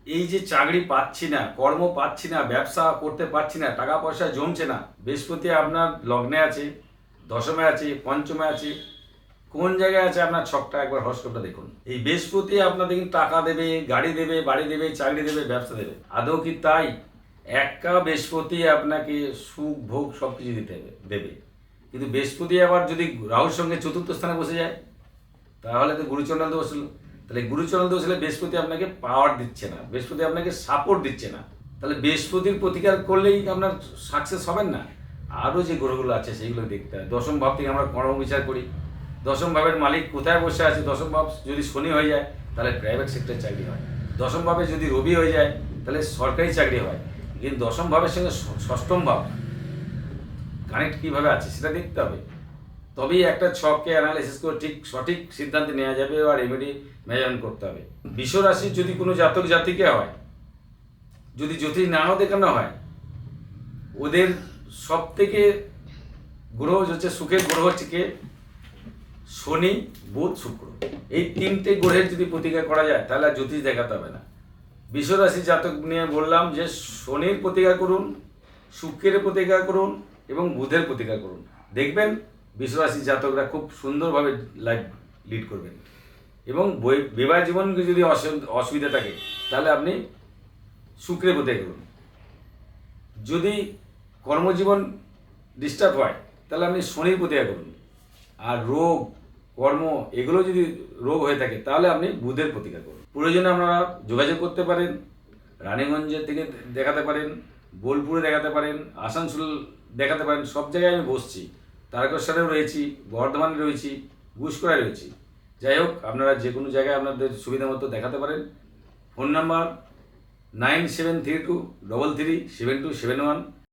এই যে চাকরি পাচ্ছি না, কর্ম পাচ্ছি না, ব্যবসা করতে পারছি না, টাকা পয়সা জমছে না, বৃহস্পতি আপনার লগ্নে আছে, দশমে আছে, পঞ্চমে আছে, কোন জায়গায় আছে আপনার ছকটা একবার হরস্কোপটা দেখুন। এই বৃহস্পতি আপনাদের কিন্তু টাকা দেবে, গাড়ি দেবে, বাড়ি দেবে, চাকরি দেবে, ব্যবসা দেবে। আদৌ কি তাই? একা বৃহস্পতি আপনাকে সুখ ভোগ সব কিছু দেবে। কিন্তু বৃহস্পতি আবার যদি রাহুর সঙ্গে চতুর্থ স্থানে বসে যায়, তাহলে তো গুরুচন্ডল দোষ হলো। তাহলে গুরুচন্ডল দোষ হলে বৃহস্পতি আপনাকে পাওয়ার দিচ্ছে না, বৃহস্পতি আপনাকে সাপোর্ট দিচ্ছে না। তাহলে বৃহস্পতির প্রতিকার করলেই আপনার সাকসেস হবেন না। আরও যে গ্রহগুলো আছে সেইগুলো দেখতে হয়। দশম ভাব থেকে আমরা কর্ম বিচার করি। দশম ভাবের মালিক কোথায় বসে আছে? দশম ভাব যদি শনি হয়ে যায় তাহলে প্রাইভেট সেক্টর চাকরি হয়। দশম ভাবে যদি রবি হয়ে যায় তাহলে সরকারি চাকরি হয়। কিন্তু দশম ভাবের সঙ্গে ষষ্ঠম ভাব কানেক্ট কীভাবে আছে সেটা দেখতে হবে। তবেই একটা ছককে অ্যানালাইসিস করে ঠিক সঠিক সিদ্ধান্তে নেওয়া যাবে আর রেমেডি মেজারমেন্ট করতে হবে। বিশ্ব রাশির যদি কোনো জাতক জাতিকে হয়, যদি জ্যোতিষ নাও দেখানো হয়, ওদের সব থেকে গ্রহ হচ্ছে সুখের গ্রহ হচ্ছে কে? শনি, বুধ, শুক্র। এই তিনটে গ্রহের যদি প্রতিকার করা যায় তাহলে আর জ্যোতিষ দেখাতে হবে না। বিশ্ব রাশির জাতক নিয়ে বললাম যে শনির প্রতিকার করুন, শুক্রের প্রতিকার করুন এবং বুধের প্রতিকার করুন। দেখবেন বিশ্বরাশির জাতকরা খুব সুন্দরভাবে লাইফ লিড করবেন। এবং বিবাহ জীবন যদি অসুবিধা থাকে তাহলে আপনি শুক্রের প্রতিকার করুন। যদি কর্মজীবন ডিস্টার্ব হয় তাহলে আপনি শনির প্রতিকার করুন। আর রোগ, কর্ম এগুলো যদি রোগ হয়ে থাকে তাহলে আপনি বুধের প্রতিকার করুন। প্রয়োজনে আপনারা যোগাযোগ করতে পারেন, রানীগঞ্জের থেকে দেখাতে পারেন, বোলপুরে দেখাতে পারেন, আসানসোল দেখাতে পারেন। সব জায়গায় আমি বসছি। তারকেশ্বরেও রয়েছি, বর্ধমানে রয়েছি, গুসকরায় রয়েছি। যাই হোক, আপনারা যে কোনো জায়গায় আপনাদের সুবিধা মতো দেখাতে পারেন। Phone number 9732337271।